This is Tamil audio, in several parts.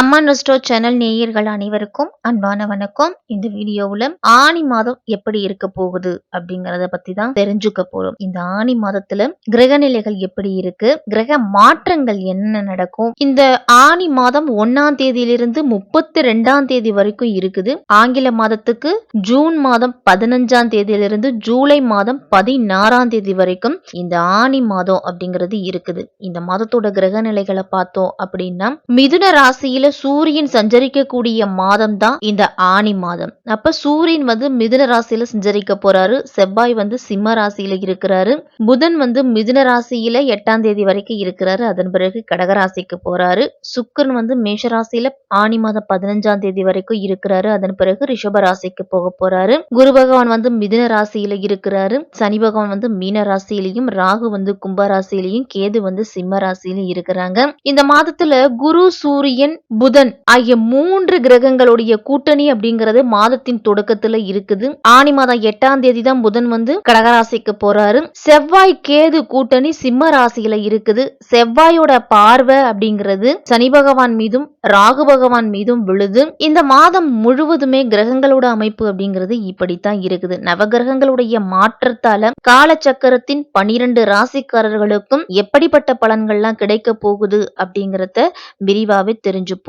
அம்மான் ரெஸ்டோ சேனல் நேயர்கள் அனைவருக்கும் அன்பான வணக்கம். இந்த வீடியோவில் ஆனி மாதம் எப்படி இருக்க போகுது அப்படிங்கறத பத்தி தான் தெரிஞ்சுக்க போறோம். இந்த ஆனி மாதத்துல கிரக நிலைகள் எப்படி இருக்கு, கிரக மாற்றங்கள் என்ன நடக்கும், இந்த ஆனி மாதம் 1ஆம் தேதியிலிருந்து 32ஆம் தேதி வரைக்கும் இருக்குது. ஆங்கில மாதத்துக்கு ஜூன் மாதம் 15ஆம் தேதியிலிருந்து ஜூலை மாதம் 16ஆம் தேதி வரைக்கும் இந்த ஆனி மாதம் அப்படிங்கிறது இருக்குது. இந்த மாதத்தோட கிரக நிலைகளை பார்த்தோம் அப்படின்னா மிதுன ராசியில சூரியன் சஞ்சரிக்கக்கூடிய மாதம் தான் இந்த ஆனி மாதம். அப்ப சூரியன் மிதுன ராசியில சஞ்சரிக்க போறாரு, செவ்வாய் சிம்ம ராசியில இருக்கிறாரு, புதன் மிதுன ராசியில 8ஆம் தேதி வரைக்கும் இருக்கிறாரு, அதன் பிறகு கடகராசிக்கு போறாரு, சுக்கிரன் மேஷ ராசியில ஆனி மாதம் 15ஆம் தேதி வரைக்கும் இருக்கிறாரு, அதன் பிறகு ரிஷப ராசிக்கு போக போறாரு, குரு பகவான் மிதுன ராசியில இருக்கிறாரு, சனி பகவான் மீன ராசியிலையும், ராகு கும்ப ராசியிலையும், கேது சிம்ம ராசியிலும் இருக்கிறாங்க. இந்த மாதத்துல குரு, சூரியன், புதன் ஆகிய 3 கிரகங்களுடைய கூட்டணி அப்படிங்கிறது மாதத்தின் தொடக்கத்துல இருக்குது. ஆனி மாதம் 8ஆம் தேதி தான் புதன் கடகராசிக்கு போறாரு. செவ்வாய் கேது கூட்டணி சிம்ம ராசியில இருக்குது. செவ்வாயோட பார்வை அப்படிங்கிறது சனி பகவான் மீதும் ராகு பகவான் மீதும் விழுது. இந்த மாதம் முழுவதுமே கிரகங்களோட அமைப்பு அப்படிங்கிறது இப்படித்தான் இருக்குது. நவகிரகங்களுடைய மாற்றத்தால காலச்சக்கரத்தின் 12 ராசிக்காரர்களுக்கும் எப்படிப்பட்ட பலன்கள்லாம் கிடைக்க போகுது அப்படிங்கறத விரிவாவே தெரிஞ்சுப்போம்.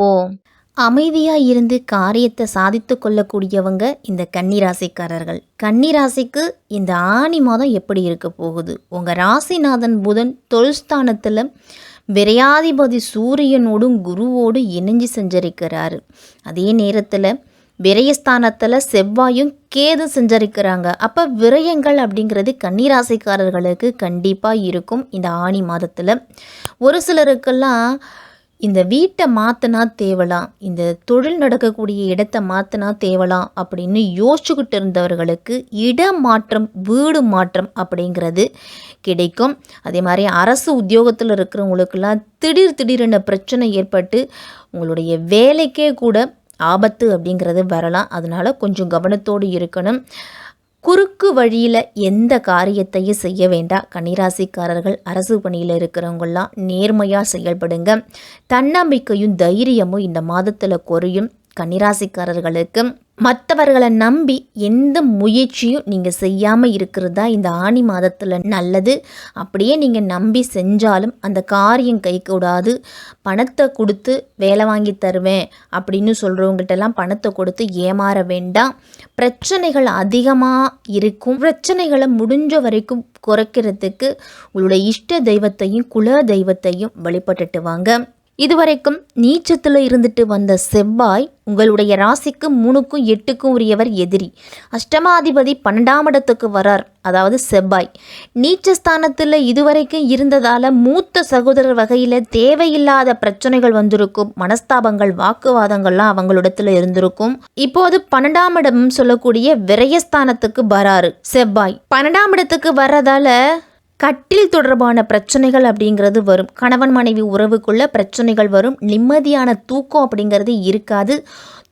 அமைதியா இருந்து காரியத்தை சாதித்து கொள்ளக்கூடியவங்க இந்த கன்னிராசிக்காரர்கள். கன்னிராசிக்கு இந்த ஆனி மாதம் எப்படி இருக்க போகுது? உங்க ராசிநாதன் புதன் தொழில்ஸ்தானத்துல விரையாதிபதி சூரியனோடும் குருவோடு இணைஞ்சு சஞ்சரிக்கிறாரு. அதே நேரத்துல விரயஸ்தானத்துல செவ்வாயும் கேது சஞ்சரிக்கிறாங்க. அப்ப விரயங்கள் அப்படிங்கிறது கன்னிராசிக்காரர்களுக்கு கண்டிப்பா இருக்கும். இந்த ஆனி மாதத்துல ஒரு சிலருக்கெல்லாம் இந்த வீட்டை மாற்றினா தேவலாம், இந்த தொழில் நடக்கக்கூடிய இடத்தை மாற்றினா தேவலாம் அப்படின்னு யோசிச்சுக்கிட்டு இருந்தவர்களுக்கு இடமாற்றம், வீடு மாற்றம் அப்படிங்கிறது கிடைக்கும். அதே மாதிரி அரசு உத்தியோகத்தில் இருக்கிறவங்களுக்கெல்லாம் திடீர்னு பிரச்சனை ஏற்பட்டு உங்களுடைய வேலைக்கே கூட ஆபத்து அப்படிங்கிறது வரலாம். அதனால கொஞ்சம் கவனத்தோடு இருக்கணும். குறுக்கு வழியில் எந்த காரியத்தையும் செய்ய வேண்டாம். கன்னிராசிக்காரர்கள் அரசு பணியில் இருக்கிறவங்களாம் நேர்மையாக செயல்படுங்க. தன்னம்பிக்கையும் தைரியமும் இந்த மாதத்தில் குறையும். கன்னிராசிக்காரர்களுக்கு மற்றவர்களை நம்பி எந்த முயற்சியும் நீங்கள் செய்யாமல் இருக்கிறது தான் இந்த ஆனி மாதத்தில் நல்லது. அப்படியே நீங்கள் நம்பி செஞ்சாலும் அந்த காரியம் கைகூடாது. பணத்தை கொடுத்து வேலை வாங்கி தருவேன் அப்படின்னு சொல்கிறவங்ககிட்டலாம் பணத்தை கொடுத்து ஏமாற வேண்டாம். பிரச்சனைகள் அதிகமாக இருக்கும். பிரச்சனைகளை முடிஞ்ச வரைக்கும் குறைக்கிறதுக்கு உங்களுடைய இஷ்ட தெய்வத்தையும் குல தெய்வத்தையும் வழிபட்டுட்டு வாங்க. இதுவரைக்கும் நீச்சத்தில் இருந்துட்டு வந்த செவ்வாய் உங்களுடைய ராசிக்கு 3க்கும் 8க்கும் உரியவர் எதிரி. அஷ்டமாதிபதி 12ஆம் இடத்துக்கு வரார், அதாவது செவ்வாய். நீச்சஸ்தானத்தில் இதுவரைக்கும் இருந்ததால மூத்த சகோதரர் வகையில் தேவையில்லாத பிரச்சனைகள் வந்திருக்கும். மனஸ்தாபங்கள், வாக்குவாதங்கள்லாம் அவங்களிடத்துல இருந்திருக்கும். இப்போது 12ஆம் இடம் சொல்லக்கூடிய விரயஸ்தானத்துக்கு வராரு செவ்வாய். 12ஆம் இடத்துக்கு வர்றதால கட்டில் தொடர்பான பிரச்சனைகள் அப்படிங்கிறது வரும். கணவன் மனைவி உறவுக்குள்ள பிரச்சனைகள் வரும். நிம்மதியான தூக்கம் அப்படிங்கிறது இருக்காது.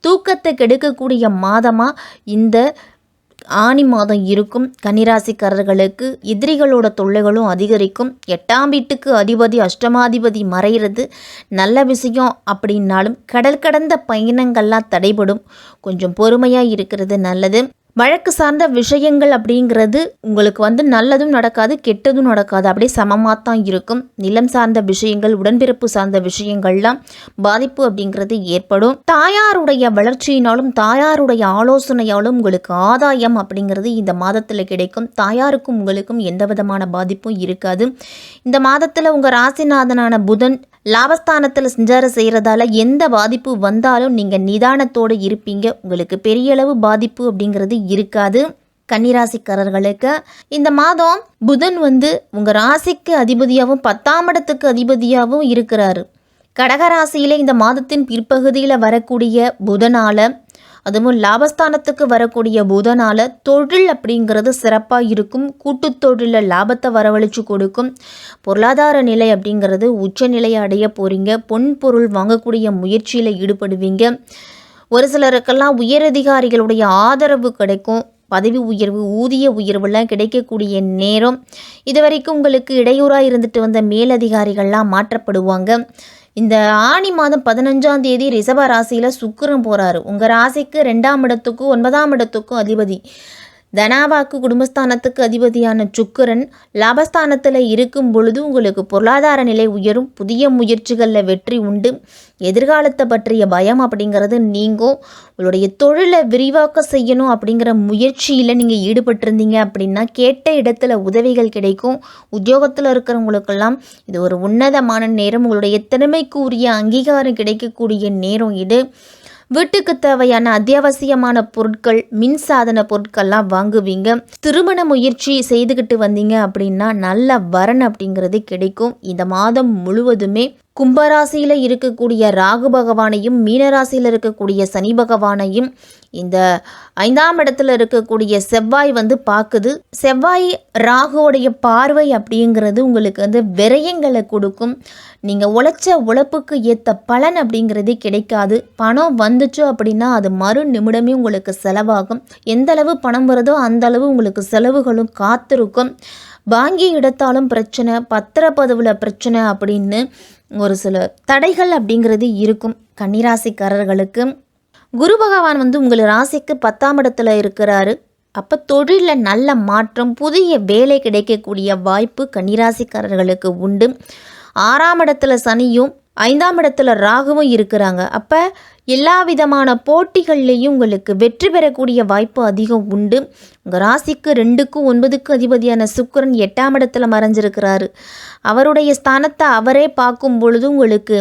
தூக்கத்தை கெடுக்கக்கூடிய மாதமாக இந்த ஆனி மாதம் இருக்கும். கன்னிராசிக்காரர்களுக்கு எதிரிகளோட தொல்லைகளும் அதிகரிக்கும். 8ஆம் வீட்டுக்கு அதிபதி அஷ்டமாதிபதி மறைகிறது நல்ல விஷயம் அப்படின்னாலும் கடல் கடந்த பயணங்கள்லாம் தடைபடும். கொஞ்சம் பொறுமையாக இருக்கிறது நல்லது. வழக்கு சார்ந்த விஷயங்கள் அப்படிங்கிறது உங்களுக்கு நல்லதும் நடக்காது, கெட்டதும் நடக்காது, அப்படியே சமமாக தான் இருக்கும். நிலம் சார்ந்த விஷயங்கள், உடன்பிறப்பு சார்ந்த விஷயங்கள்லாம் பாதிப்பு அப்படிங்கிறது ஏற்படும். தாயாருடைய வளர்ச்சியினாலும் தாயாருடைய ஆலோசனையாலும் உங்களுக்கு ஆதாயம் அப்படிங்கிறது இந்த மாதத்தில் கிடைக்கும். தாயாருக்கும் உங்களுக்கும் எந்த விதமான பாதிப்பும் இருக்காது. இந்த மாதத்தில் உங்கள் ராசிநாதனான புதன் லாபஸ்தானத்தில் சஞ்சாரம் செய்கிறதால எந்த பாதிப்பு வந்தாலும் நீங்கள் நிதானத்தோடு இருப்பீங்க. உங்களுக்கு பெரிய அளவு பாதிப்பு அப்படிங்கிறது இருக்காது. கன்னிராசிக்காரர்களுக்கு இந்த மாதம் புதன் உங்கள் ராசிக்கு அதிபதியாகவும் 10ஆம் இடத்துக்கு அதிபதியாகவும் இருக்கிறாரு. கடகராசியில் இந்த மாதத்தின் பிற்பகுதியில் வரக்கூடிய புதனால, அதுவும் லாபஸ்தானத்துக்கு வரக்கூடிய புதனால தொழில் அப்படிங்கிறது சிறப்பாக இருக்கும். கூட்டு தொழிலில் லாபத்தை வரவழைச்சு கொடுக்கும். பொருளாதார நிலை அப்படிங்கிறது உச்ச நிலையை அடைய போகிறீங்க. பொன் பொருள் வாங்கக்கூடிய முயற்சியில் ஈடுபடுவீங்க. ஒரு சிலருக்கெல்லாம் உயரதிகாரிகளுடைய ஆதரவு கிடைக்கும். பதவி உயர்வு, ஊதிய உயர்வுலாம் கிடைக்கக்கூடிய நேரம். இதுவரைக்கும் உங்களுக்கு இடையூறாக இருந்துட்டு வந்த மேலதிகாரிகள்லாம் மாற்றப்படுவாங்க. இந்த ஆனி மாதம் 15ஆம் தேதி ரிஷப ராசியில் சுக்கிரன் போகிறாரு. உங்கள் ராசிக்கு 2ஆம் இடத்துக்கும் 9ஆம் இடத்துக்கும் அதிபதி. தனாவாக்கு குடும்பஸ்தானத்துக்கு அதிபதியான சுக்கிரன் லாபஸ்தானத்தில் இருக்கும் பொழுது உங்களுக்கு பொருளாதார நிலை உயரும். புதிய முயற்சிகளில் வெற்றி உண்டு. எதிர்காலத்தை பற்றிய பயம் அப்படிங்கிறது நீங்கும். உங்களுடைய தொழிலை விரிவாக்க செய்யணும் அப்படிங்கிற முயற்சியில் நீங்கள் ஈடுபட்டிருந்தீங்க அப்படின்னா கேட்ட இடத்துல உதவிகள் கிடைக்கும். உத்தியோகத்தில் இருக்கிறவங்களுக்கெல்லாம் இது ஒரு உன்னதமான நேரம். உங்களுடைய திறமைக்கு உரிய அங்கீகாரம் கிடைக்கக்கூடிய நேரம் இது. வீட்டுக்கு தேவையான அத்தியாவசியமான பொருட்கள், மின்சாதன பொருட்கள்லாம் வாங்குவீங்க. திருமண முயற்சி செய்துக்கிட்டு வந்தீங்க அப்படின்னா நல்ல வரன் அப்படிங்கிறது கிடைக்கும். இந்த மாதம் முழுவதுமே கும்பராசியில் இருக்கக்கூடிய ராகு பகவானையும் மீனராசியில் இருக்கக்கூடிய சனி பகவானையும் இந்த 5ஆம் இடத்துல இருக்கக்கூடிய செவ்வாய் பார்க்குது. செவ்வாய் ராகுவோடைய பார்வை அப்படிங்கிறது உங்களுக்கு விரயங்களை கொடுக்கும். நீங்கள் உழைச்ச உழைப்புக்கு ஏற்ற பலன் அப்படிங்கிறது கிடைக்காது. பணம் வந்துச்சு அப்படின்னா அது மறு நிமிடமே உங்களுக்கு செலவாகும். எந்த அளவு பணம் வருதோ அந்த அளவு உங்களுக்கு செலவுகளும் காத்திருக்கும். வாங்கி எடுத்தாலும் பிரச்சனை, பத்திரப்பதிவில் பிரச்சனை அப்படின்னு ஒரு சில தடைகள் அப்படிங்கிறது இருக்கும். கன்னிராசிக்காரர்களுக்கு குரு பகவான் உங்கள் ராசிக்கு 10ஆம் இடத்துல இருக்கிறாரு. அப்போ தொழிலில் நல்ல மாற்றம், புதிய வேலை கிடைக்கக்கூடிய வாய்ப்பு கன்னிராசிக்காரர்களுக்கு உண்டு. 6ஆம் இடத்துல சனியும் 5ஆம் இடத்துல ராகுவும் இருக்கிறாங்க. அப்போ எல்லா விதமான போட்டிகள்லேயும் உங்களுக்கு வெற்றி பெறக்கூடிய வாய்ப்பு அதிகம் உண்டு. உங்கள் ராசிக்கு 2க்கும் 9க்கும் அதிபதியான சுக்கிரன் 8ஆம் இடத்துல மறைஞ்சிருக்கிறாரு. அவருடைய ஸ்தானத்தை அவரே பார்க்கும் பொழுது உங்களுக்கு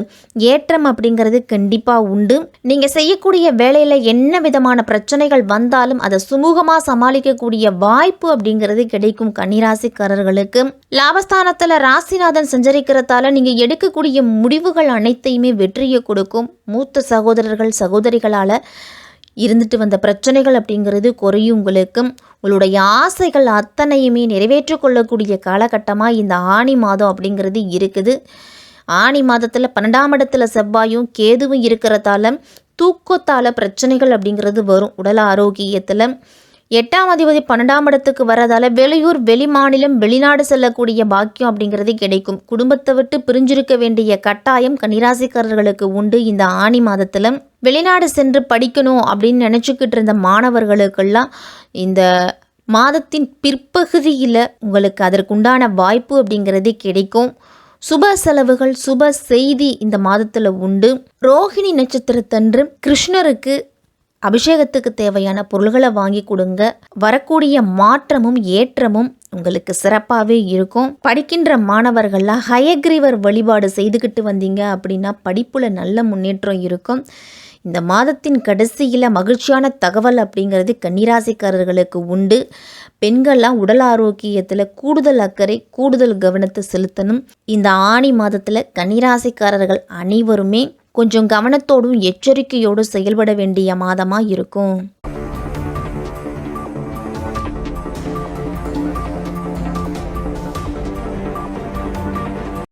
ஏற்றம் அப்படிங்கிறது கண்டிப்பாக உண்டு. நீங்கள் செய்யக்கூடிய வேலையில் என்ன விதமான பிரச்சனைகள் வந்தாலும் அதை சுமூகமாக சமாளிக்கக்கூடிய வாய்ப்பு அப்படிங்கிறது கிடைக்கும் கன்னிராசிக்காரர்களுக்கு. லாபஸ்தானத்தில் ராசிநாதன் சஞ்சரிக்கிறதால நீங்கள் எடுக்கக்கூடிய முடிவுகள் அனைத்தையுமே வெற்றியை கொடுக்கும். மூத்த சகோதரிகளால் இருந்துட்டு வந்த பிரச்சனைகள் அப்படிங்கிறது குறையும். உங்களுடைய ஆசைகள் அத்தனையுமே நிறைவேற்றிக் கொள்ளக்கூடிய காலகட்டமாக இந்த ஆனி மாதம் அப்படிங்கிறது இருக்குது. ஆனி மாதத்தில் 12ஆம் இடத்துல செவ்வாயும் கேதுவும் இருக்கிறதால தூக்கத்தால் பிரச்சனைகள் அப்படிங்கிறது வரும். உடல் ஆரோக்கியத்தில் 8ஆம் அதிபதி 12ஆம் இடத்துக்கு வரதால வெளியூர், வெளிமாநிலம், வெளிநாடு செல்லக்கூடிய பாக்கியம் அப்படிங்கிறது கிடைக்கும். குடும்பத்தை விட்டு பிரிஞ்சிருக்க வேண்டிய கட்டாயம் கன்னிராசிக்காரர்களுக்கு உண்டு. இந்த ஆனி மாதத்தில் வெளிநாடு சென்று படிக்கணும் அப்படின்னு நினச்சிக்கிட்டு இருந்த மாணவர்களுக்கெல்லாம் இந்த மாதத்தின் பிற்பகுதியில் உங்களுக்கு அதற்குண்டான வாய்ப்பு அப்படிங்கிறது கிடைக்கும். சுப செலவுகள், சுப செய்தி இந்த மாதத்தில் உண்டு. ரோஹிணி நட்சத்திரத்தன்று கிருஷ்ணருக்கு அபிஷேகத்துக்கு தேவையான பொருள்களை வாங்கி கொடுங்க. வரக்கூடிய மாற்றமும் ஏற்றமும் உங்களுக்கு சிறப்பாகவே இருக்கும். படிக்கின்ற மாணவர்கள்லாம் ஹயக்ரீவர் வழிபாடு செய்துக்கிட்டு வந்தீங்க அப்படின்னா படிப்பில் நல்ல முன்னேற்றம் இருக்கும். இந்த மாதத்தின் கடைசியில் மகிழ்ச்சியான தகவல் அப்படிங்கிறது கன்னிராசிக்காரர்களுக்கு உண்டு. பெண்கள்லாம் உடல் ஆரோக்கியத்தில் கூடுதல் அக்கறை, கூடுதல் கவனத்தை செலுத்தணும். இந்த ஆனி மாதத்தில் கன்னிராசிக்காரர்கள் அனைவருமே கொஞ்சம் கவனத்தோடும் எச்சரிக்கையோடும் செயல்பட வேண்டிய மாதமாக இருக்கும்.